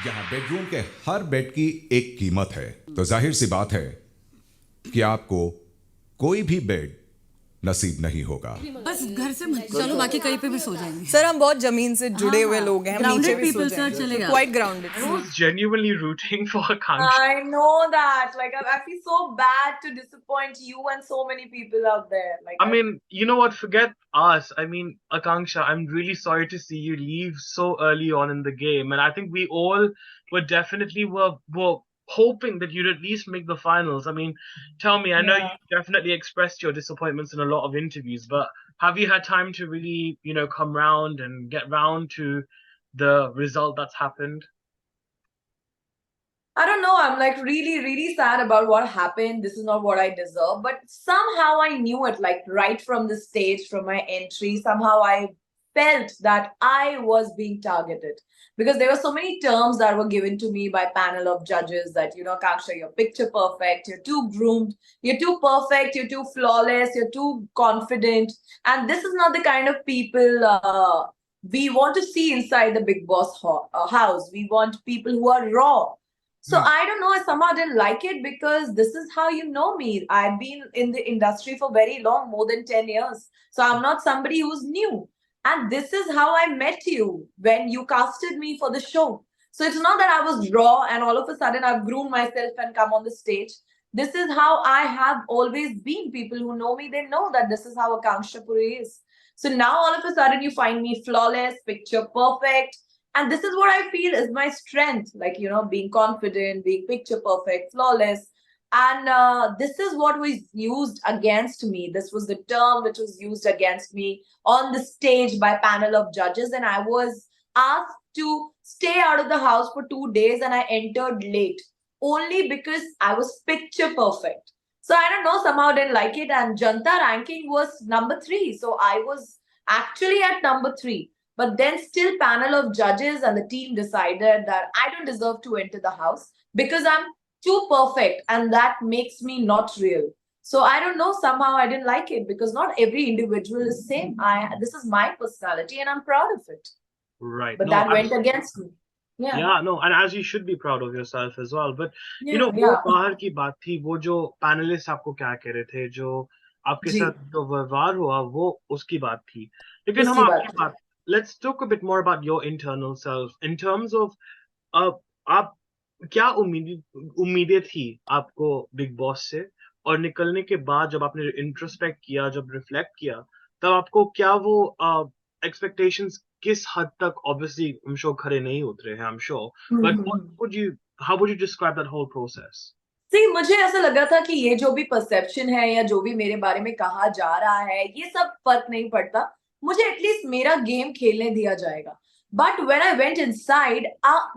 यहाँ बेडरूम के हर बेड की एक कीमत है, तो जाहिर सी बात है कि आपको कोई भी बेड नसीब नहीं होगा। बस घर से मत चलो, बाकी कहीं पे भी सो जाएंगे। सर हम बहुत जमीन से जुड़े हुए लोग हैं, हम नीचे भी सो people, जाएंगे। sir, चलेगा। Quite grounded. I was genuinely rooting for Akanksha. I know that. Like, I feel so bad to disappoint you and so many people out there. Like, I mean, you know what? Forget us. I mean, Akanksha, I'm really sorry to see you leave so early on in the game. And I think we all were hoping that you'd at least make the finals. I mean, tell me, I know you definitely expressed your disappointments in a lot of interviews, but have you had time to really, come round and get round to the result that's happened? I don't know. I'm like really, really sad about what happened. This is not what I deserve. But somehow I knew it, like right from the stage, from my entry. Somehow I felt that I was being targeted because there were so many terms that were given to me by panel of judges that, Akanksha, you're picture perfect, you're too groomed, you're too perfect, you're too flawless, you're too confident. And this is not the kind of people we want to see inside the Bigg Boss house. We want people who are raw. So I don't know, I somehow didn't like it because this is how you know me. I've been in the industry for very long, more than 10 years. So I'm not somebody who's new. And this is how I met you when you casted me for the show. So it's not that I was raw and all of a sudden I've groomed myself and come on the stage. This is how I have always been. People who know me, they know that this is how Akanksha Puri is. So now all of a sudden you find me flawless, picture perfect. And this is what I feel is my strength, like, being confident, being picture perfect, flawless. And this is what was used against me. This was the term which was used against me on the stage by panel of judges. And I was asked to stay out of the house for 2 days and I entered late only because I was picture perfect. So I don't know, somehow didn't like it. And Janta ranking was number 3. So I was actually at number 3. But then still panel of judges and the team decided that I don't deserve to enter the house because I'm too perfect and that makes me not real. So I don't know, somehow I didn't like it because not every individual is same. This is my personality and I'm proud of it. Right. But No, that went against me. Yeah, no, and as you should be proud of yourself as well. But Yeah, वो बाहर की बात थी, वो जो panelist आपको क्या कह रहे थे, जो आपके जी, साथ जो व्यवहार हुआ, वो उसकी बात थी. लेकिन हम उसकी आपकी बात बात, let's talk a bit more about your internal self in terms of आप क्या उम्मीदें थी आपको बिग बॉस से, और निकलने के बाद जब आपने इंट्रोस्पेक्ट किया, जब रिफ्लेक्ट किया, तब आपको क्या वो expectations किस हद तक, obviously I'm sure खरे नहीं उतरे हैं, I'm sure, but how would you describe that whole process? See, मुझे ऐसा लगा था कि ये जो भी परसेप्शन है या जो भी मेरे बारे में कहा जा रहा है, ये सब फर्क नहीं पड़ता. मुझे एटलीस्ट मेरा गेम खेलने दिया जाएगा. But when I went inside,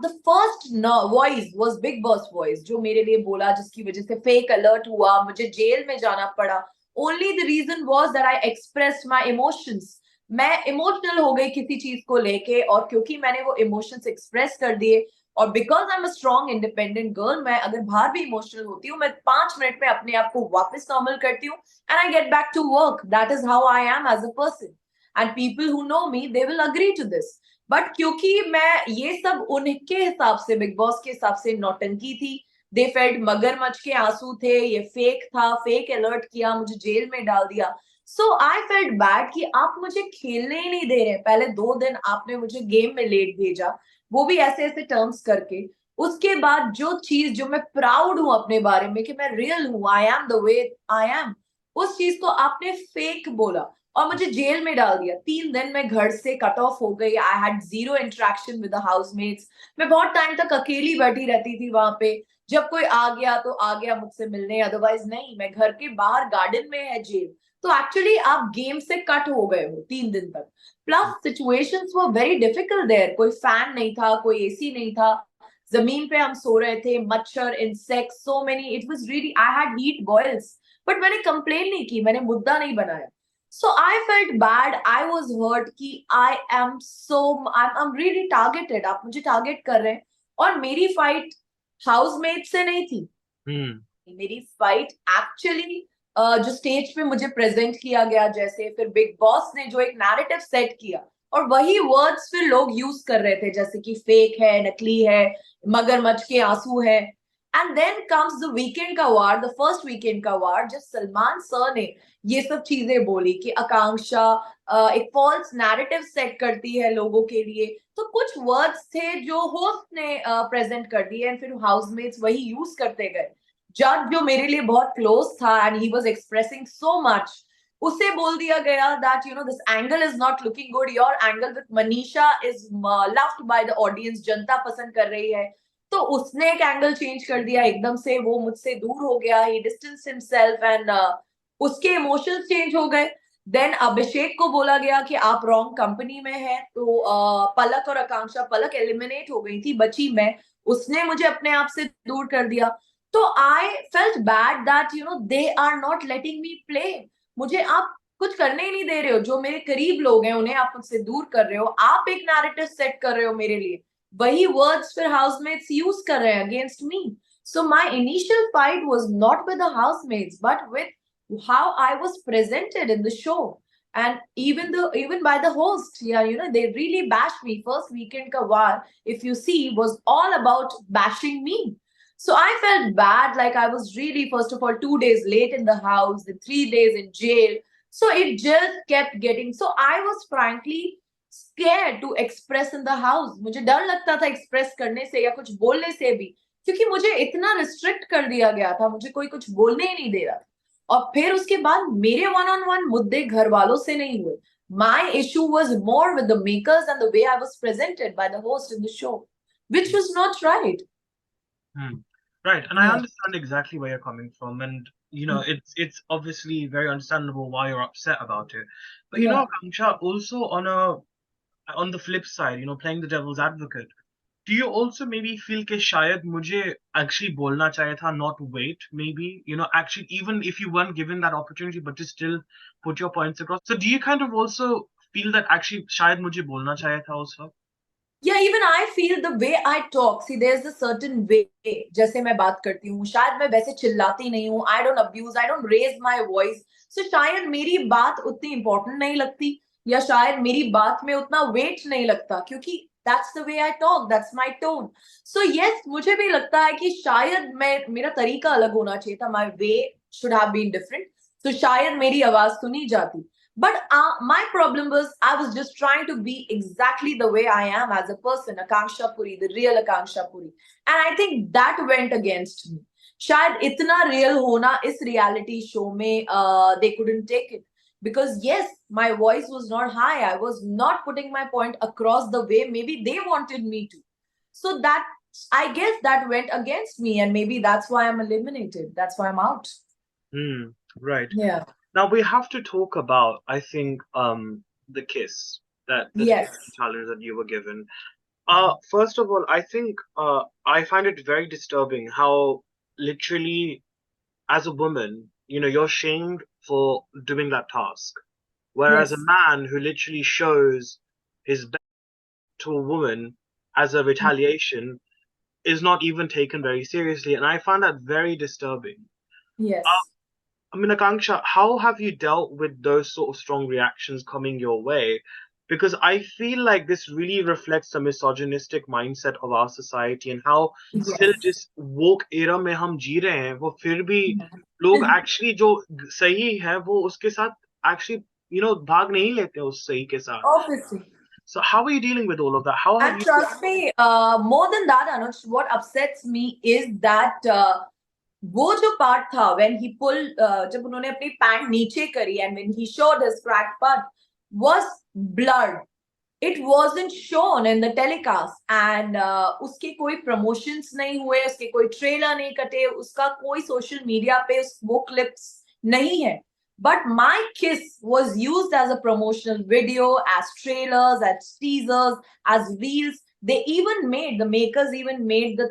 the first voice was big boss voice, जो मेरे लिए बोला, जिसकी वजह से फेक अलर्ट हुआ, मुझे जेल में जाना पड़ा. Only the reason was that I expressed my emotions. मैं इमोशनल हो गई किसी चीज को लेके, और क्योंकि मैंने वो इमोशंस एक्सप्रेस कर दिए, और because I am a strong independent girl, मैं अगर बाहर भी इमोशनल होती हूँ, मैं 5 मिनट में अपने आप को वापस नॉर्मल करती हूँ and I get back to work. That is how I am as a person and people who know me, they will agree to this. But क्योंकि मैं ये सब उनके हिसाब से, बिग बॉस के हिसाब से नौटंकी थी, दे फेल्ट मगरमच्छ के आंसू थे, ये फेक था, फेक अलर्ट किया, मुझे जेल में डाल दिया. सो आई फेल्ट बैड कि आप मुझे खेलने ही नहीं दे रहे. पहले 2 दिन आपने मुझे गेम में लेट भेजा, वो भी ऐसे ऐसे टर्म्स करके. उसके बाद जो चीज जो मैं प्राउड हूं अपने बारे में कि मैं रियल हूं, I am the way I am, उस चीज को आपने फेक बोला और मुझे जेल में डाल दिया. 3 दिन में घर से कट ऑफ हो गई. I had zero interaction with the housemates. मैं बहुत टाइम तक अकेली बैठी रहती थी वहां पे. जब कोई आ गया तो आ गया मुझसे मिलने, अदरवाइज नहीं. मैं घर के बाहर गार्डन में है जेल. तो एक्चुअली आप गेम से कट हो गए हो 3 दिन तक. Plus situations were very difficult there. कोई फैन नहीं था, कोई एसी नहीं था, जमीन पे हम सो रहे थे, मच्छर, insects, so many. It was really, I had heat boils. But मैंने कंप्लेन नहीं की, मैंने मुद्दा नहीं बनाया. So I felt bad, I was hurt कि I am so, I am really targeted. आप मुझे टारगेट कर रहे हैं. और मेरी फाइट हाउसमेट से नहीं थी. मेरी फाइट एक्चुअली जो स्टेज पे मुझे प्रेजेंट किया गया, जैसे फिर बिग बॉस ने जो एक नैरेटिव सेट किया, और वही वर्ड्स फिर लोग यूज कर रहे थे, जैसे कि फेक है, नकली है, मगरमच्छ के आंसू है. And then comes the weekend का वार, द फर्स्ट वीकेंड का वार, जब सलमान सर ने ये सब चीजें बोली कि आकांक्षा एक फॉल्स नैरेटिव सेट करती है लोगों के लिए. तो कुछ वर्ड्स थे जो होस्ट ने प्रेजेंट कर दिए एंड फिर हाउसमेट्स वही यूज करते गए. जज जो मेरे लिए बहुत क्लोज था and he was expressing so much, उसे बोल दिया गया that you no this angle is not looking good, your angle with Manisha is loved by the audience, जनता पसंद कर रही है. तो उसने एक एंगल चेंज कर दिया एकदम से, वो मुझसे दूर हो गया, ही डिस्टेंस हिमसेल्फ एंड उसके इमोशंस चेंज हो गए. देन अभिषेक को बोला गया कि आप रॉन्ग कंपनी में हैं, तो पलक और आकांक्षा, पलक एलिमिनेट हो गई थी, बची मैं, उसने मुझे अपने आप से दूर कर दिया. तो I felt bad that you know they are not letting me play. मुझे आप कुछ करने ही नहीं दे रहे हो, जो मेरे करीब लोग हैं उन्हें आप मुझसे दूर कर रहे हो, आप एक नैरेटिव सेट कर रहे हो मेरे लिए, वही वर्ड्स फिर हाउसमेट्स यूज कर रहे हैं against me. So my initial fight was not with the housemates but with how I was presented in the show, and even by the host. Yeah, you know, they really bashed me. First weekend ka war, if you see, was all about bashing me. So I felt bad, like I was really, first of all, 2 days late in the house, then 3 days in jail. So it just kept getting, so I was frankly scared to express in the house. मुझे डर लगता था express करने से या कुछ बोलने से भी, क्योंकि मुझे इतना रिस्ट्रिक्ट कर दिया गया था, मुझे कोई कुछ बोलने ही नहीं दे रहा था. और फिर उसके बाद मेरे वन ऑन वन मुद्दे घर वालों से नहीं हुए. My issue was more with the makers and the way I was presented by the host in the show, which was not right. Right, and I Yeah. understand exactly where you're coming from, and you know, it's obviously very understandable why you're upset about it. But you know, Yeah. Akanksha, also on the flip side, you know, playing the devil's advocate, do you also maybe feel कि शायद मुझे actually बोलना चाहिए था, not wait, maybe, you know, actually, even if you weren't given that opportunity, but to still put your points across. So do you kind of also feel that actually शायद मुझे बोलना चाहिए था उस वक्त? Yeah, even I feel the way I talk. See, there's a certain way. जैसे मैं बात करती हूँ, शायद मैं वैसे चिल्लाती नहीं हूँ. I don't abuse, I don't raise my voice. So शायद मेरी बात उतनी important नहीं लगती, या शायद मेरी बात में उतना weight नहीं लगता, क्योंकि that's the way I talk, that's my tone. So yes, मुझे भी लगता है कि शायद मेरा तरीका अलग होना चाहिए था. My way should have been different. So शायद मेरी आवाज सुनी जाती. But my problem was I was just trying to be exactly the way I am as a person, Akanksha Puri, the real Akanksha Puri. And I think that went against me. शायद इतना real होना इस reality show में they couldn't take it. Because yes, my voice was not high. I was not putting my point across the way maybe they wanted me to. So that, I guess that went against me, and maybe that's why I'm eliminated. That's why I'm out. Right. Yeah. Now we have to talk about, I think, the kiss, that the Yes. challenge that you were given. First of all, I think I find it very disturbing how literally, as a woman, you know, you're shamed for doing that task, whereas Yes. a man who literally shows his best to a woman as a retaliation is not even taken very seriously, and I find that very disturbing. Yes. I mean, Akanksha, how have you dealt with those sort of strong reactions coming your way? Because I feel like this really reflects the misogynistic mindset of our society, and how still Yes. जिस woke era में हम जी रहे हैं, वो फिर भी लोग actually जो सही है वो उसके साथ actually, you know, भाग नहीं लेते उस सही के साथ. Obviously. So how are you dealing with all of that? How have And you? trust me, more than that, Anuj, what upsets me is that वो जो part था when he pulled, जब उन्होंने अपनी पैंट नीचे करी and when he showed his cracked butt, was blurred. It wasn't shown in the telecast, and उसके कोई promotions नहीं हुए, उसके कोई trailer नहीं कटे, उसका कोई social media पे वो clips नहीं है. But my kiss was used as a promotional video, as trailers, as teasers, as reels. They even made, the makers even made the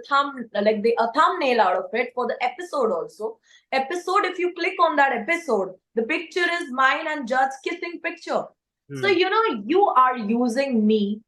a thumbnail out of it for the episode also. Episode, if you click on that episode, the picture is mine and Jud's kissing picture. So, you know, you are using me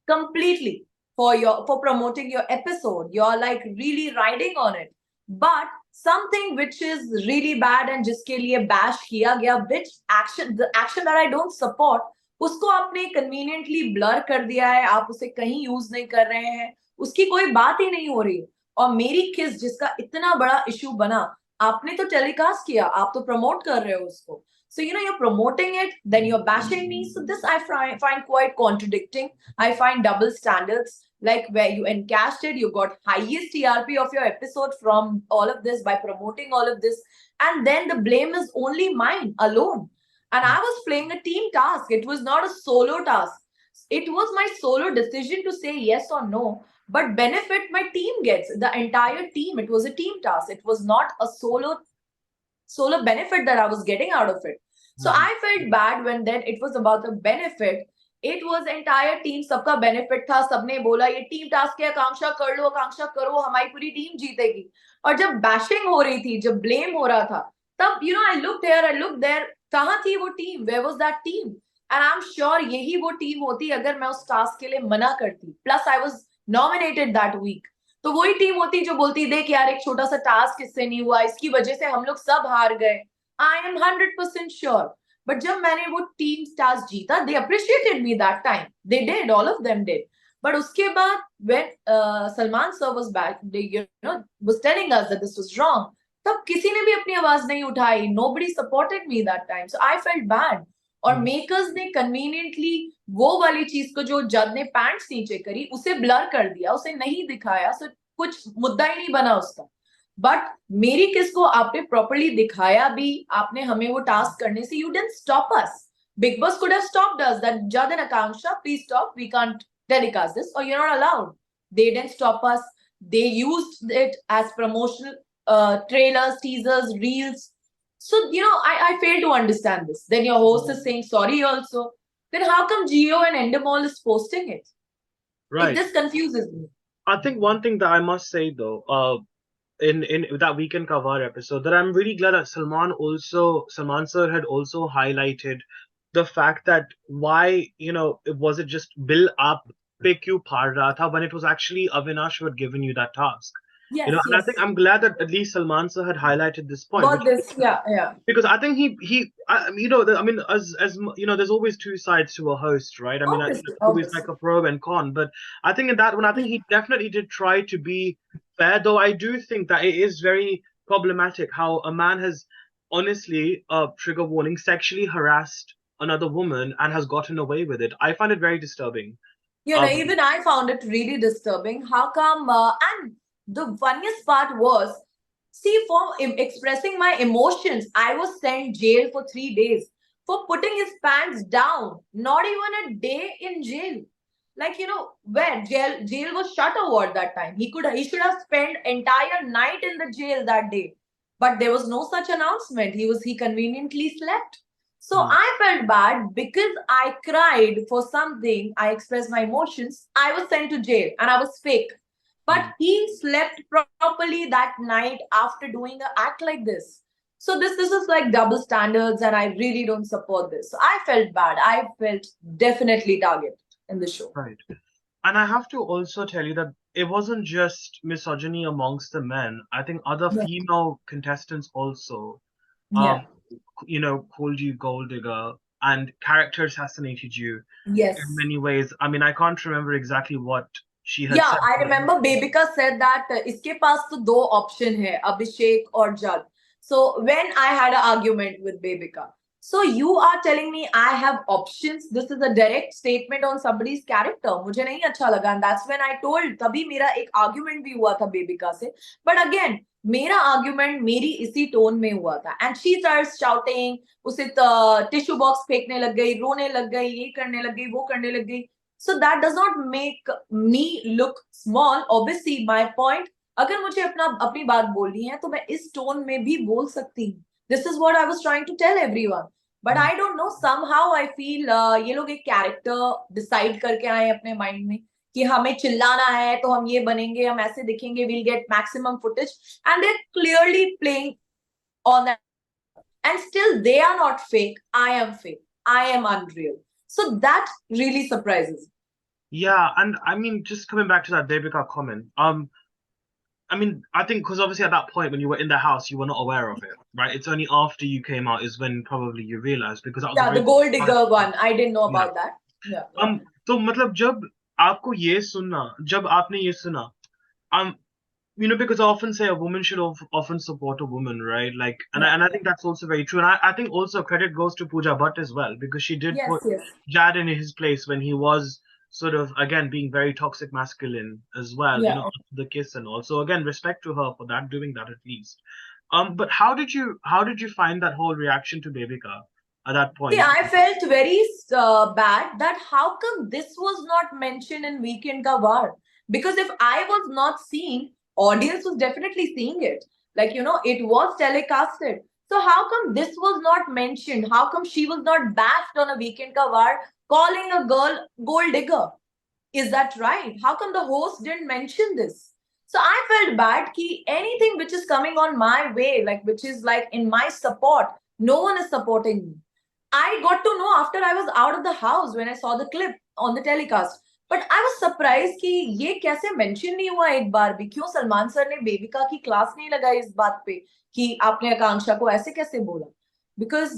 completely for promoting your episode. You're like really riding on it. But something which is really bad and jiske liye bash kiya gaya, which action, the action that I don't support, उसको आपने conveniently blur कर दिया है, आप उसे कहीं use नहीं कर रहे हैं, उसकी कोई बात ही नहीं हो रही। और मेरी किस जिसका इतना बड़ा इशू बना, आपने तो टेलीकास्ट किया, आप तो प्रमोट कर रहे हो उसको। So, you're promoting it, then you're bashing me. So this I find quite contradicting. I find double standards. Like where you encashed it, you got highest TRP of your episode from all of this by promoting all of this. And then the blame is only mine alone. And I was playing a team task. It was not a solo task. It was my solo decision to say yes or no. But benefit my team gets, the entire team. It was a team task. It was not a solo benefit that I was getting out of it. So I felt bad when then it was about the benefit. It was entire team, सबका benefit था, सबने बोला ये team task है, आकांक्षा कर लो, आकांक्षा करो, हमारी पूरी team जीतेगी। और जब bashing हो रही थी, जब blame हो रहा था, तब I looked here, I looked there, कहाँ थी वो team? Where was that team? And I'm sure यही वो team होती अगर मैं उस task के लिए मना करती. Plus I was nominated that week. तो वही टीम होती जो बोलती देख यार एक छोटा सा टास्क इससे नहीं हुआ, इसकी वजह से हम लोग सब हार गए। I am 100% sure. बट जब मैंने वो टीम टास्क जीता, they appreciated me that time, they did, all of them did. But उसके बाद when Salman sir was back, was telling us that this was wrong, तब किसी ने भी अपनी आवाज नहीं उठाई। Nobody supported me that time, so I felt bad. और मेकर्स ने कन्वीनियंटली वो वाली चीज को जो जज ने पैंट्स नीचे करी उसे ब्लर कर दिया, उसे नहीं दिखाया, सो कुछ मुद्दा ही नहीं बना उसका। बट मेरी किसको आपने प्रॉपर्ली दिखाया भी, आपने हमें वो टास्क करने से, you didn't stop us. Bigg Boss could have stopped us that जज and Akanksha please stop, we can't telecast this और you are not allowed. They didn't stop us, they used it as promotional trailers, teasers, reels. So, I fail to understand this. Then your host is saying sorry also. Then how come Geo and Endemol is posting it? Right. This confuses me. I think one thing that I must say though, in that weekend cover episode, that I'm really glad that Salman sir had also highlighted the fact that why, was it just build up, pick you parda when it was actually Avinash who had given you that task. Yes, And I think I'm glad that at least Salman sir had highlighted this point. Got this, yeah. Because I think I mean, as there's always two sides to a host, right? I mean, Obviously, it's always like a pro and con. But I think in that one, I think he definitely did try to be fair. Though I do think that it is very problematic how a man has honestly, trigger warning, sexually harassed another woman and has gotten away with it. I find it very disturbing. Even I found it really disturbing. How come? And the funniest part was, see, for expressing my emotions, I was sent jail for 3 days for putting his pants down. Not even a day in jail. Like, where jail was shut or what that time? He should have spent entire night in the jail that day. But there was no such announcement. He conveniently slept. So I felt bad because I cried for something. I expressed my emotions. I was sent to jail and I was fake. But he slept properly that night after doing an act like this. So this is like double standards and I really don't support this. So I felt bad. I felt definitely targeted in the show. Right. And I have to also tell you that it wasn't just misogyny amongst the men. I think other female contestants also, called you gold digger and character assassinated you in many ways. I mean, I can't remember exactly what she had said. I remember Babika said that iske paas to do option hai, Abhishek or Jad. So when I had an argument with Babika, so you are telling me I have options? This is a direct statement on somebody's character. मुझे नहीं अच्छा लगा, and that's when I told. तभी मेरा एक argument भी हुआ था Babika से. But again, मेरा argument मेरी इसी टोन में हुआ था. And she starts shouting, उसे टिश्यू बॉक्स फेंकने लग गई, रोने लग गई, ये करने लग गई, वो करने लग गई. So that does not make me look small. Obviously, my point, अगर मुझे अपनी बात बोलनी है तो मैं इस टोन में भी बोल सकती हूँ. This is what I was trying to tell everyone. But I don't know, somehow I feel ये लोग एक कैरेक्टर डिसाइड करके आए अपने माइंड में कि हमें चिल्लाना है तो हम ये बनेंगे, हम ऐसे दिखेंगे, we'll get maximum footage, and they're clearly playing on that. And still they are not fake. I am fake. I am unreal. So that really surprises me. Yeah, and I mean, just coming back to that Devika comment, I mean, I think because obviously at that point when you were in the house, you were not aware of it, right? It's only after you came out is when probably you realized, because that was a Yeah, the very gold digger one. I didn't know yeah. about that. Yeah. तो मतलब जब आपको ये सुनना, जब आपने ये सुना, um, you know, because I often say a woman should often support a woman, right? Like, and Yeah. I think that's also very true. And I think also credit goes to Pooja Bhatt as well, because she did Yes, put yes. Jad in his place when he was sort of, again, being very toxic masculine as well, you Yeah. know, after the kiss and all. So again, respect to her for that, doing that at least. But how did you find that whole reaction to Devika at that See, point? I felt very bad that how come this was not mentioned in Weekend Ka War? Because if I was not seeing, audience was definitely seeing it. Like, it was telecasted. So how come this was not mentioned? How come she was not bashed on a Weekend Ka War calling a girl gold digger? Is that right? How come the host didn't mention this? So I felt bad ki anything which is coming on my way, like which is like in my support, no one is supporting me. I got to know after I was out of the house when I saw the clip on the telecast. But I was surprised कि ये कैसे mention नहीं हुआ एक बार भी. क्यों Salman sir ने बेबिका की क्लास नहीं लगाई इस बात पे कि आपने आकांक्षा को ऐसे कैसे बोला? बिकॉज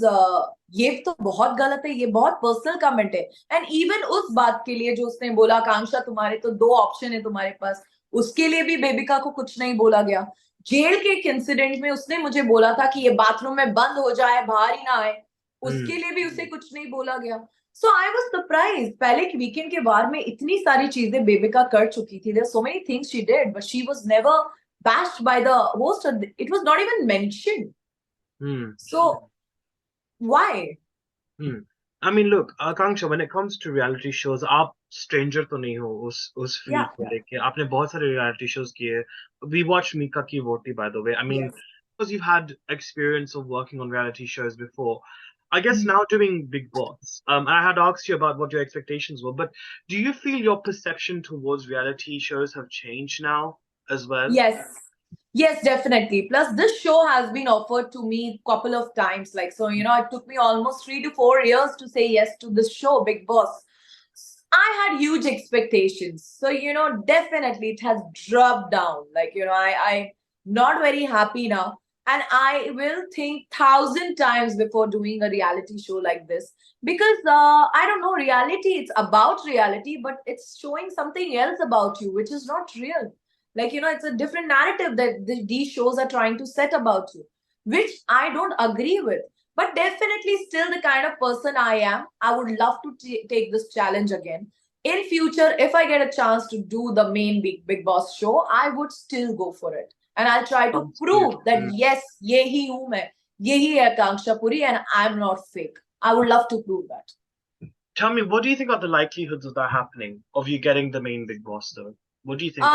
ये तो बहुत गलत है, ये बहुत पर्सनल कमेंट है. एंड इवन उस बात के लिए जो उसने बोला आकांक्षा तुम्हारे तो 2 ऑप्शन है तुम्हारे पास, उसके लिए भी बेबिका को कुछ नहीं बोला गया. जेल के एक इंसिडेंट में उसने मुझे बोला था कि ये बाथरूम में बंद हो जाए, बाहर ही ना आए, उसके लिए भी उसे कुछ नहीं बोला गया. सो आई वाज सरप्राइज. पहले के वीकेंड के बार में इतनी सारी चीजें बेबिका कर चुकी थी. There so many things she did but she was never bashed by the host. It was not even mentioned. So why? I mean, look, Akanksha, when it comes to reality shows, आप stranger तो नहीं हो उस field Yeah, को yeah. लेके. आपने बहुत सारे reality shows किए. We watched Mika Ki Voti, by the way. I mean, Yes. because you've had experience of working on reality shows before, I guess now doing Big Boss, I had asked you about what your expectations were, but do you feel your perception towards reality shows have changed now as well? Yes. Yes, definitely. Plus, this show has been offered to me a couple of times. Like, so, it took me almost 3 to 4 years to say yes to this show, Big Boss. I had huge expectations. So, definitely it has dropped down. Like, I'm not very happy now. And I will think 1,000 times before doing a reality show like this. Because, I don't know, reality, it's about reality, but it's showing something else about you, which is not real. Like, it's a different narrative that these shows are trying to set about you, which I don't agree with. But definitely, still the kind of person I am, I would love to take this challenge again. In future, if I get a chance to do the main Big Boss show, I would still go for it. And I'll try to Sounds prove good. that yes, yehi hu main, yehi hai Akanksha Puri, and I'm not fake. I would love to prove that. Tell me, what do you think are the likelihoods of that happening, of you getting the main Big Boss, though? What do you think?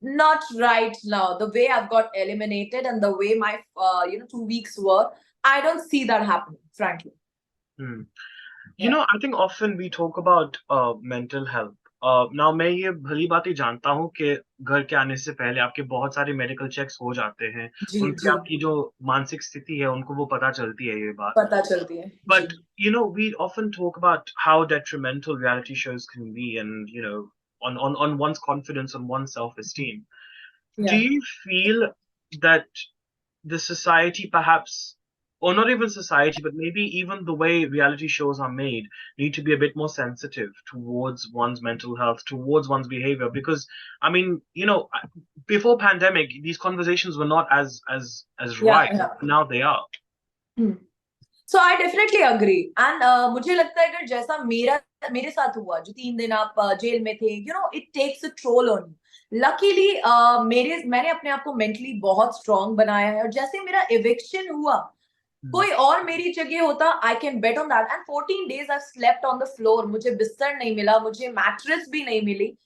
Not right now. The way I've got eliminated and the way my 2 weeks were, I don't see that happening, frankly. You know, I think often we talk about mental health. Now, मैं ये भली बात ही जानता हूँ कि घर के आने से पहले आपके बहुत सारे मेडिकल चेक्स हो जाते हैं. जी उनसे जी आपकी जो मानसिक स्थिति है, उनको वो पता चलती है ये बात. पता चलती है But, ji. you know, we often talk about how detrimental reality shows can be and, you know, on one's confidence, on one's self-esteem. Do Yeah. you feel that the society perhaps, or not even society, but maybe even the way reality shows are made, need to be a bit more sensitive towards one's mental health, towards one's behavior? Because, I mean, you know, before pandemic, these conversations were not as right. Yeah. Now they are. So I definitely agree. And मुझे लगता है अगर जैसा मेरे साथ हुआ, जो 3 दिन आप जेल में थे, it takes a toll on you. Luckily, मैंने अपने आप को mentally बहुत strong बनाया है. और जैसे मेरा eviction हुआ, कोई और मेरी जगह होता, I can bet on that. And 14 days I've slept on the floor. मुझे बिस्तर नहीं मिला, मुझे mattress भी नहीं मिली.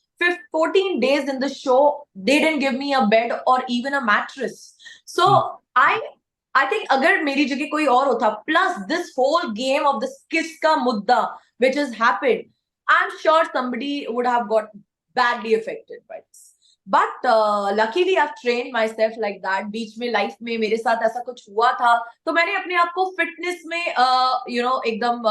14 days in the show, they didn't give me a bed or even a mattress. So I think अगर मेरी जगह कोई और होता, plus this whole game of this kiss का मुद्दा which has happened, I'm sure somebody would have got badly affected by this. But luckily I've trained myself like that. बीच में life में मेरे साथ ऐसा कुछ हुआ था, तो मैंने अपने आप को फिटनेस में एकदम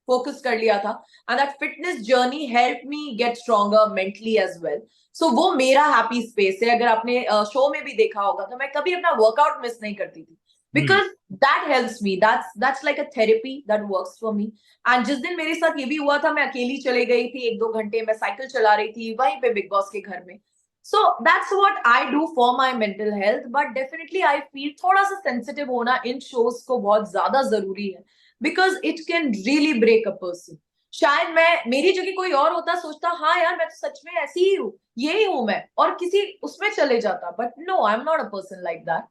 focus कर लिया था, and that fitness journey helped me get stronger mentally as well. So वो मेरा happy space है. अगर आपने show में भी देखा होगा तो मैं कभी अपना workout miss नहीं करती थी, because that helps me. That's like a therapy that works for me. And जिस दिन मेरे साथ ये भी हुआ था, मैं अकेली चले गई थी 1-2 घंटे, मैं साइकिल चला रही थी वहीं पे बिग बॉस के घर में. So that's what I do for my mental health. But definitely I feel थोड़ा सा sensitive होना इन shows को बहुत ज्यादा जरूरी है, because it can really break a person. शायद मैं, मेरी जगह कोई और होता, सोचता हाँ यार मैं तो सच में ऐसी ही हूँ, यही हूँ मैं, और किसी उसमें चले जाता. But no, I'm not a person like that.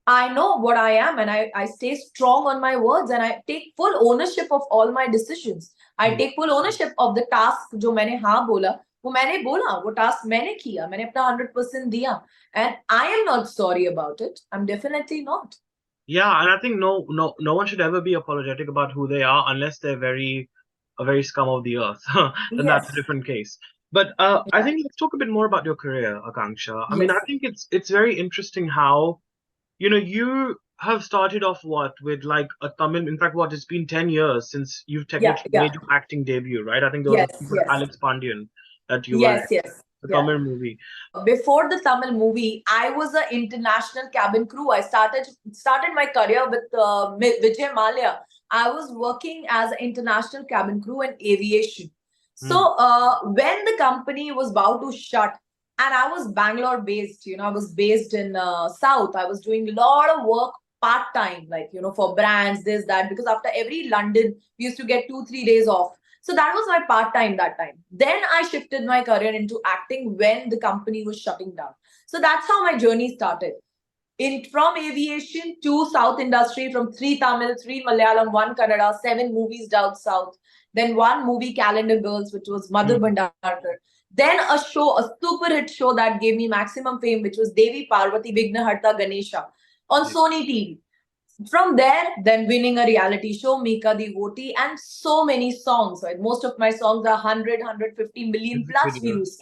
I know what I am, and I stay strong on my words, and I take full ownership of all my decisions. I take full ownership of the task जो मैंने हाँ बोला, वो मैंने बोला, वो task मैंने किया, मैंने अपना 100% दिया, and I am not sorry about it. I'm definitely not. Yeah, and I think no one should ever be apologetic about who they are unless they're a very scum of the earth. Then that's a Yes. different case. But I think let's talk a bit more about your career, Akanksha. I mean, I Yes. think it's very interesting how, you know, you have started off with like a Tamil. In fact, it's been 10 years since you've technically Yeah. made your acting debut, right? I think there was Yes. a movie with Yes. Alex Pandian that you were in, Yes. the Yeah. Tamil movie. Before the Tamil movie, I was an international cabin crew. I started my career with Vijay Mallya. I was working as an international cabin crew in aviation. So when the company was about to shut, and I was Bangalore based, you know, I was based in South. I was doing a lot of work part time, like, you know, for brands, this, that, because after every London, we used to get 2-3 days off. So that was my part time that time. Then I shifted my career into acting when the company was shutting down. So that's how my journey started. From aviation to South industry, from 3 Tamil, 3 Malayalam, 1 Kannada, 7 movies down South. Then 1 movie, Calendar Girls, which was Madhur Bhandarkar. Then a show, a super hit show that gave me maximum fame, which was Devi Parvati Vighnaharta Ganesha on Sony TV. From there, then winning a reality show, Mika Devotee, and so many songs. Right? Most of my songs are 150 million plus views.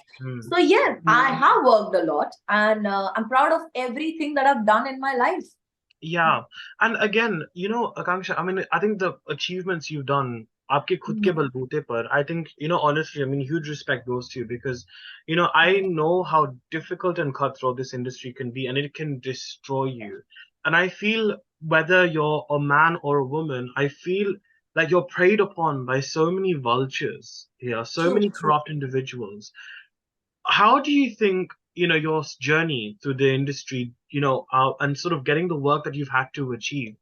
So yes, I have worked a lot, and I'm proud of everything that I've done in my life. Yeah, and again, you know, Akanksha, I mean, I think the achievements you've done, आपके खुद के बलबूते पर, I think, you know, honestly, I mean, huge respect goes to you because, you know, I know how difficult and cutthroat this industry can be, and it can destroy you. And I feel whether you're a man or a woman, I feel like you're preyed upon by so many vultures here, so many corrupt individuals. How do you think, you know, your journey through the industry, you know, and sort of getting the work that you've had to achieve,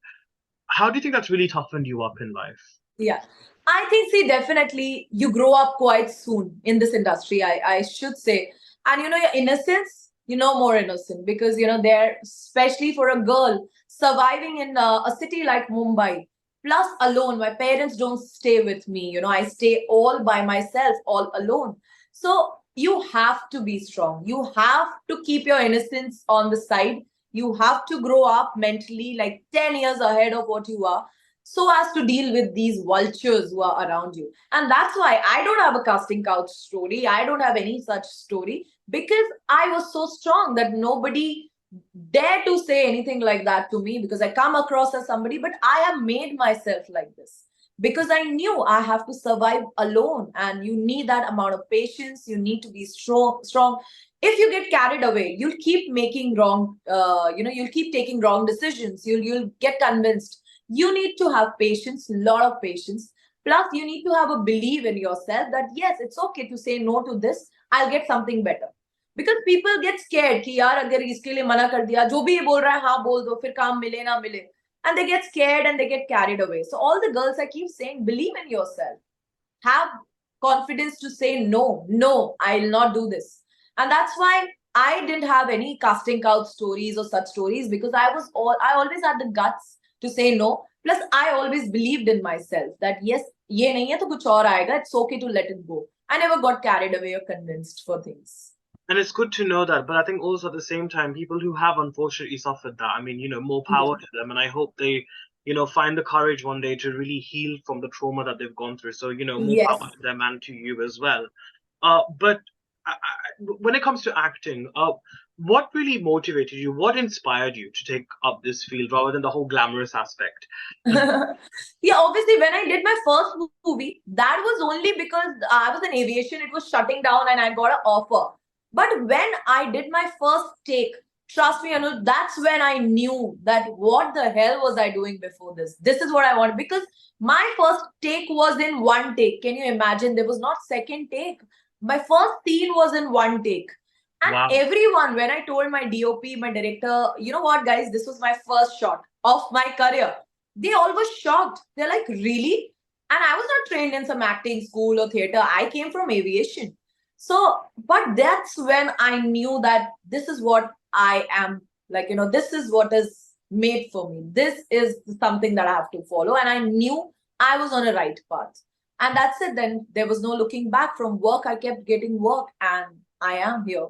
how do you think that's really toughened you up in life? Yeah, I think, see, definitely you grow up quite soon in this industry, I should say. And, you know, your innocence, you know, more innocent because, you know, they're, especially for a girl, surviving in a city like Mumbai, plus alone. My parents don't stay with me, you know, I stay all by myself, all alone. So you have to be strong. You have to keep your innocence on the side. You have to grow up mentally like 10 years ahead of what you are, so as to deal with these vultures who are around you. And that's why I don't have a casting couch story. I don't have any such story because I was so strong that nobody dared to say anything like that to me because I come across as somebody, but I have made myself like this because I knew I have to survive alone, and you need that amount of patience. You need to be strong. If you get carried away, you'll keep making wrong, you'll keep taking wrong decisions. You'll get convinced. You need to have patience, lot of patience. Plus, you need to have a belief in yourself that yes, it's okay to say no to this. I'll get something better. Because people get scared कि यार अगर इसके लिए मना कर दिया, जो भी ये बोल रहा है हाँ बोल दो, फिर काम मिले ना मिले, and they get scared and they get carried away. So all the girls, I keep saying, believe in yourself. Have confidence to say no, I'll not do this. And that's why I didn't have any casting couch stories or such stories because I always had the guts to say no. Plus, I always believed in myself that yes, ये नहीं है तो कुछ और आएगा. It's okay to let it go. I never got carried away or convinced for things. And it's good to know that, but I think also at the same time, people who have unfortunately suffered that, I mean, you know, more power to them, and I hope they, you know, find the courage one day to really heal from the trauma that they've gone through. So, you know, more power to them and to you as well. But when it comes to acting, what really motivated you? What inspired you to take up this field rather than the whole glamorous aspect? Yeah, obviously, when I did my first movie, that was only because I was in aviation, it was shutting down, and I got an offer. But when I did my first take, trust me, Anuj, that's when I knew that what the hell was I doing before this? This is what I wanted, because my first take was in one take. Can you imagine? There was not second take. My first scene was in one take. And Wow. everyone, when I told my DOP, my director, you know what, guys, this was my first shot of my career, they all were shocked. They're like, really? And I was not trained in some acting school or theater. I came from aviation. So, but that's when I knew that this is what I am, like, this is what is made for me. This is something that I have to follow. And I knew I was on a right path. And that's it. Then there was no looking back. From work, I kept getting work, and I am here.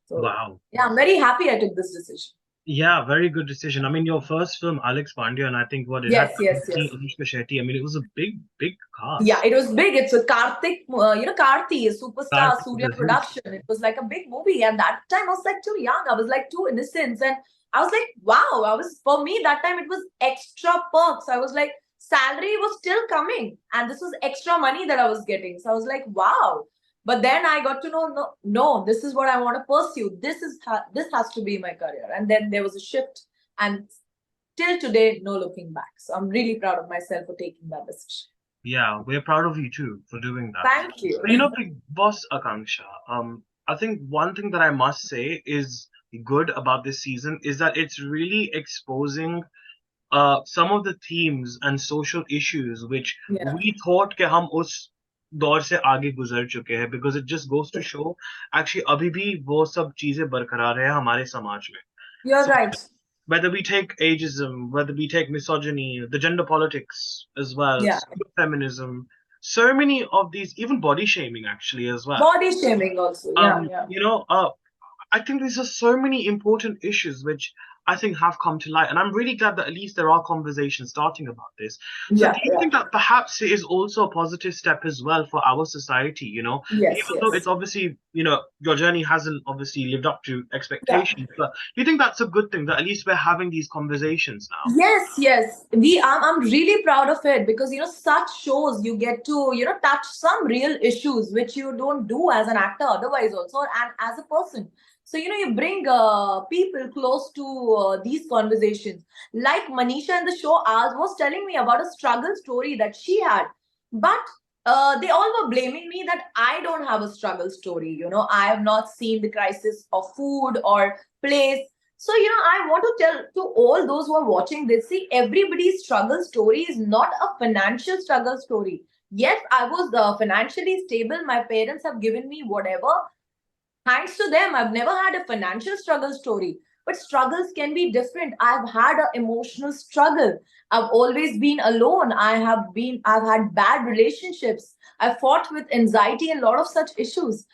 So, Wow. yeah, I'm very happy I took this decision. Yeah, very good decision. I mean, your first film, Alex Pandey, and I think what it Yes, had yes, yes. Anushka Shetty. I mean, it was a big, big cast. Yeah, it was big. It's a Karthik, Karthi, a superstar, Karthik Surya was huge. production. It was like a big movie. And that time I was like too young. I was like too innocent. And I was like, wow, for me, that time it was extra perks. I was like, salary was still coming. And this was extra money that I was getting. So I was like, wow. But then I got to know, no, this is what I want to pursue. This has to be my career. And then there was a shift. And till today, no looking back. So I'm really proud of myself for taking that decision. Yeah, we're proud of you too for doing that. Thank you. But Big Boss Akanksha, I think one thing that I must say is good about this season is that it's really exposing some of the themes and social issues which Yeah. we thought कि हम उस दौर से आगे गुजर चुके हैं, because it just goes to show actually अभी भी वो सब चीजें बरकरार है हमारे समाज में. You're So, right. whether we take ageism, whether we take misogyny, the gender politics as well, Yeah. feminism, so many of these, even body shaming actually as well. Body shaming also. Yeah. I think these are so many important issues which I think have come to light, and I'm really glad that at least there are conversations starting about this. So Yeah, do you think that perhaps it is also a positive step as well for our society, Yes, even though it's obviously, your journey hasn't obviously lived up to expectations, but do you think that's a good thing that at least we're having these conversations now? Yes. I'm really proud of it, because such shows you get to touch some real issues which you don't do as an actor otherwise also, and as a person. So you bring people close to these conversations. Like Manisha in the show was telling me about a struggle story that she had, but they all were blaming me that I don't have a struggle story. I have not seen the crisis of food or place. So, I want to tell to all those who are watching this, see, everybody's struggle story is not a financial struggle story. Yes, I was financially stable. My parents have given me whatever. Thanks to them, I've never had a financial struggle story. But struggles can be different. I've had an emotional struggle. I've always been alone. I've had bad relationships. I fought with anxiety and a lot of such issues.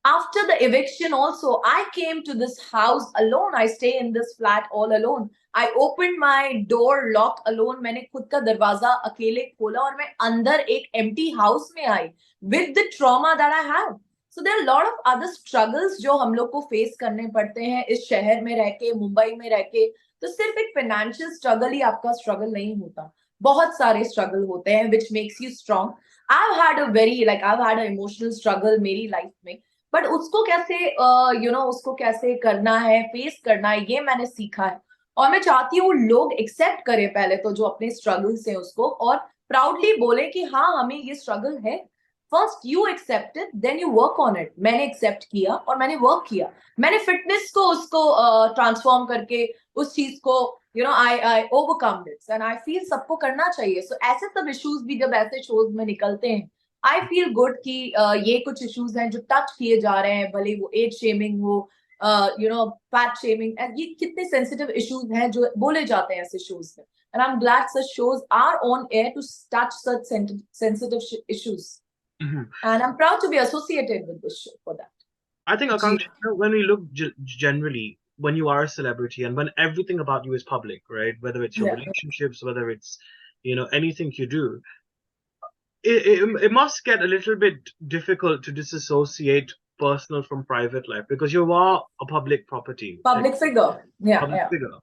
After the eviction also, I came to this house alone. I stay in this flat all alone. I opened my door lock alone. मैंने खुद का दरवाजा अकेले खोला और मैं अंदर एक empty house में आई with the trauma that I have. So there are a lot of other struggles जो हम लोग को face करने पड़ते हैं इस शहर में रह के, मुंबई में रह के. तो सिर्फ एक financial struggle ही आपका struggle नहीं होता. बहुत सारे struggle होते हैं which makes you strong. I've had an emotional struggle मेरी life में. बट उसको कैसे उसको कैसे करना है, फेस करना है, ये मैंने सीखा है. और मैं चाहती हूँ लोग एक्सेप्ट करें पहले तो जो अपने स्ट्रगल्स हैं उसको, और प्राउडली बोले कि हाँ हमें ये स्ट्रगल है. First you accept it, then you work on it. मैंने एक्सेप्ट किया और मैंने वर्क किया. मैंने फिटनेस को उसको ट्रांसफॉर्म करके उस चीज को I overcome this, and I feel सबको करना चाहिए. सो ऐसे सब इश्यूज भी जब ऐसे शोज में निकलते हैं, आई फील गुड कि ये कुछ इश्यूज हैं जो टच किए जा रहे हैं, भले वो एज शेमिंग हो, फैट शेमिंग, ये कितने सेंसिटिव इश्यूज हैं जो बोले जाते हैं ऐसे शोज में. And I am glad such shows are on air to touch such sensitive issues. And I'm proud to be associated with this show for that. I think, Akanksha, when we look generally, when you are a celebrity and when everything about you is public, right? Whether it's your relationships, whether it's, anything you do, it must get a little bit difficult to disassociate personal from private life? Because you are a public property, Public figure. Yeah, public yeah. figure.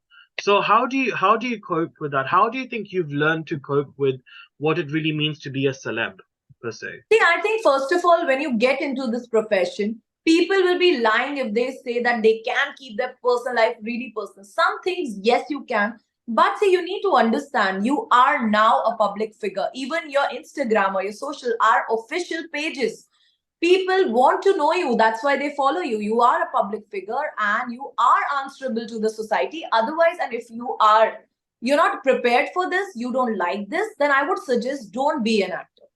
So how do you cope with that? How do you think you've learned to cope with what it really means to be a celeb per se? See, I think first of all, when you get into this profession, people will be lying if they say that they can keep their personal life really personal. Some things, yes, you can. But see, you need to understand you are now a public figure. Even your Instagram or your social are official pages. People want to know you. That's why they follow you. You are a public figure and you are answerable to the society. Otherwise, and if you're not prepared for this, you don't like this, then I would suggest don't be an actor,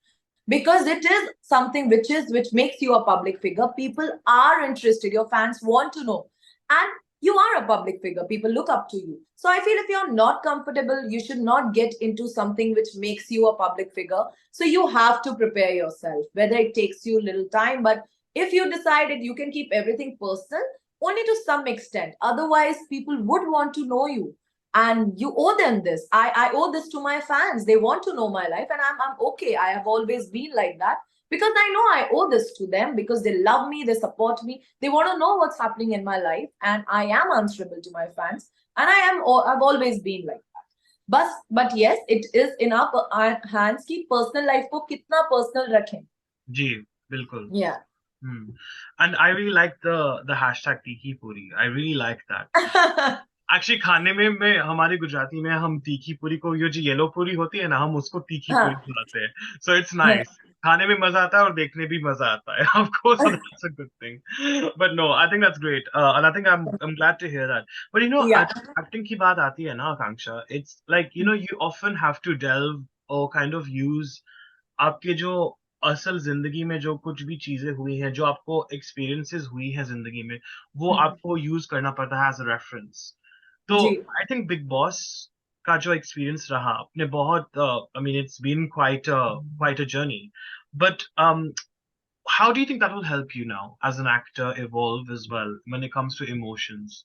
because it is something which makes you a public figure. People are interested, your fans want to know, and you are a public figure, people look up to you. So I feel if you're not comfortable, you should not get into something which makes you a public figure. So you have to prepare yourself, whether it takes you a little time, but if you decided you can keep everything personal, only to some extent. Otherwise people would want to know you, and you owe them this. I owe this to my fans. They want to know my life, and I'm okay. I have always been like that, because I know I owe this to them, because they love me, they support me, they want to know what's happening in my life, and I am answerable to my fans, and I've always been like that. But yes, it is in our hands ki personal life ko kitna personal rakheं. Ji, bilkul. Yeah. And I really like the hashtag Tikhi Puri. I really like that. Actually खाने में हमारी गुजराती में हम तीखी पूरी को, ये जो येलो पूरी होती है ना, हम उसको तीखी पूरी खिलाते हैं. So it's nice. खाने में मजा आता है और देखने भी मजा आता है. Of course, that's a good thing. But no, I think that's great. And I think I'm glad to hear that. But acting की बात आती है ना, Akanksha, it's like, you often have to delve or kind of use आपके जो असल जिंदगी में जो कुछ भी चीजें हुई हैं, जो आपको एक्सपीरियंसेस हुई हैं जिंदगी में, वो आपको यूज करना पड़ता है एज अ रेफरेंस. तो आई थिंक बिग बॉस का जो एक्सपीरियंस रहा अपने बहुत I mean it's been quite a journey, but how do you think that will help you now as an actor evolve as well when it comes to emotions?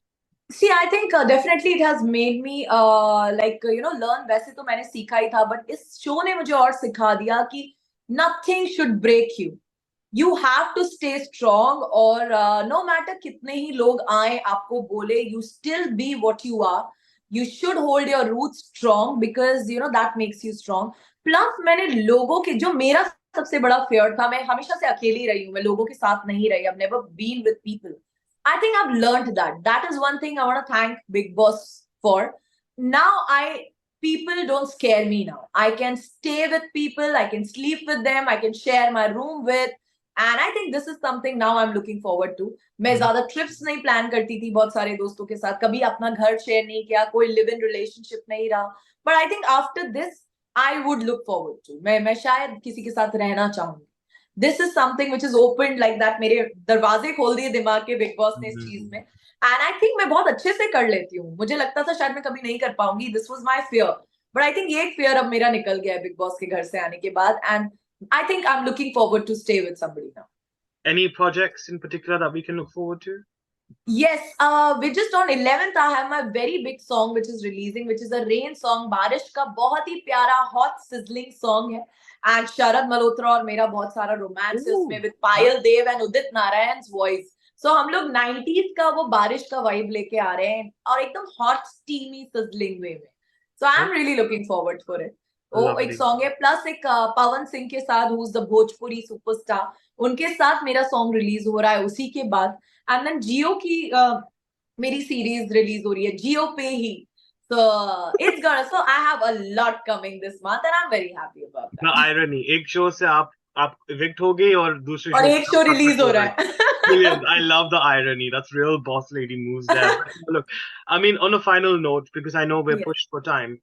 See, I think definitely it has made me learn. वैसे तो मैंने सीखा ही था, but इस show ने मुझे और सिखा दिया कि nothing should break you. You have to stay strong, और no matter कितने ही लोग आए आपको बोले, you still be what you are. You should hold your roots strong, because that makes you strong. Plus मैंने लोगों के, जो मेरा सबसे बड़ा fear था, मैं हमेशा से अकेली रही हूँ, मैं लोगों के साथ नहीं रही. I've never been with people. I think I've learned that. That is one thing I want to thank Bigg Boss for. Now people don't scare me now. I can stay with people, I can sleep with them, I can share my room with. And I think this is something now I'm looking forward to. मैं ज्यादा trips नहीं plan करती थी बहुत सारे दोस्तों के साथ, कभी अपना घर share नहीं किया, कोई live in relationship नहीं रहा. But I think after this I would look forward to. मैं शायद किसी के साथ रहना चाहूंगी. This is something which is opened like that. मेरे दरवाजे खोल दिए दिमाग के बिग बॉस ने इस चीज में. And I think मैं बहुत अच्छे से कर लेती हूँ. मुझे लगता था शायद मैं कभी नहीं कर पाऊंगी. This was my fear. But I think ये एक fear अब मेरा निकल गया है बिग बॉस के घर से आने के बाद. And I think I'm looking forward to stay with somebody now. Any projects in particular that we can look forward to? Yes, we just on 11th I have my very big song which is releasing, which is a rain song. बारिश का बहुत ही प्यारा hot sizzling song है. And शरद मल्होत्रा और मेरा बहुत सारा romance है उसमें, with Payal Dev and Udit Narayan's voice. So हम लोग 90s का वो बारिश का वाइब लेके आ रहे हैं, और एकदम hot steamy sizzling way में. So I'm really looking forward for it. वो एक सॉन्ग है, प्लस एक पवन सिंह के साथ, who's the भोजपुरी सुपरस्टार, उनके साथ मेरा सॉन्ग रिलीज हो रहा है उसी के बाद. एंड देन जियो की मेरी सीरीज रिलीज हो रही है जियो पे ही. So it's gonna. So I have a lot coming this month, and I'm very happy about that. The irony, एक शो से आप evict हो गए और दूसरे और एक शो रिलीज हो रहा है. Brilliant. I love the irony. That's real boss lady moves there. Look, I mean, on a final note, because I know we're pushed for time.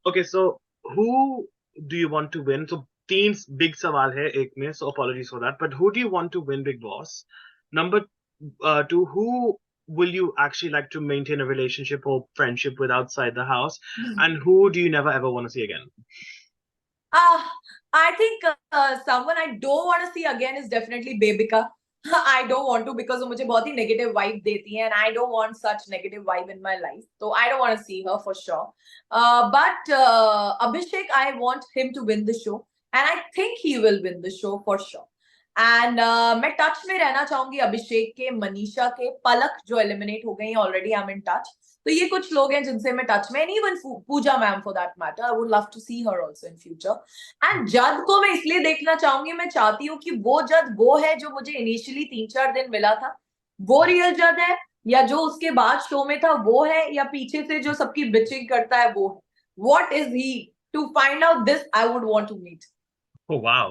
Okay, so who do you want to win? So तीन big सवाल है एक में, so apologies for that. But who do you want to win Big Boss? Number two, who will you actually like to maintain a relationship or friendship with outside the house? And who do you never ever want to see again? I think someone I don't want to see again is definitely Bebika. I don't want to, because वो मुझे बहुत ही negative vibe देती है, and I don't want such negative vibe in my life. So I don't want to see her for sure. But Abhishek, I want him to win the show, and I think he will win the show for sure. And मैं touch में रहना चाहूंगी अभिषेक के, मनीषा के, पलक जो eliminate हो गई already, I am in touch. तो ये कुछ लोग हैं जिनसे मैं टच में, and even Pooja ma'am for that matter, I would love to see her also in future. And Jad को मैं इसलिए देखना चाहूंगी, मैं चाहती हूँ कि वो जद वो है जो मुझे इनिशियली 3-4 दिन मिला था, वो रियल जद है, या जो उसके बाद शो में था वो है, या पीछे से जो सबकी बिचिंग करता है वो है. What is he? To find out this I would want to meet. Oh wow,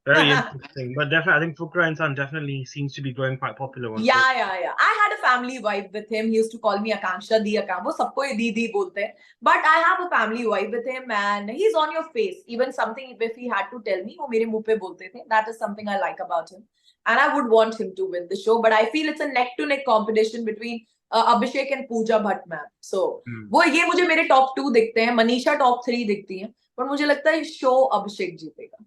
very interesting. But definitely, I think Fukra Insaan definitely seems to be growing quite popular on social. Yeah. I had a family vibe with him. He used to call me Akanksha di Akanksha. वो सबको ये दी बोलते हैं. But I have a family vibe with him, and he's on your face. Even something if he had to tell me, वो मेरे मुंह पे बोलते थे. That is something I like about him, and I would want him to win the show. But I feel it's a neck to neck competition between Abhishek and Pooja Bhatt ma'am. So वो ये मुझे मेरे top 2 दिखते हैं. Manisha top 3 दिखती हैं. पर मुझे लगता है शो अभिषेक जीतेगा.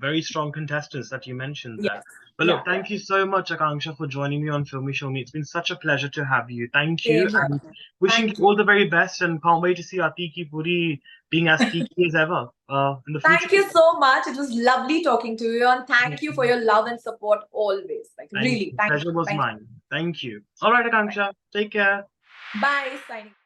Very strong contestants that you mentioned there. Yes. But look, thank you so much, Akanksha, for joining me on Filme Shilmy. It's been such a pleasure to have you. Thank you. Same here. And wishing you all the very best, and can't wait to see our Tiki Puri being as tiki as ever in the future. Thank you so much. It was lovely talking to you, and thank you for your love and support always. Like, really, thank you. Pleasure was mine. Thank you. All right, Akanksha, take care. Bye. Signing.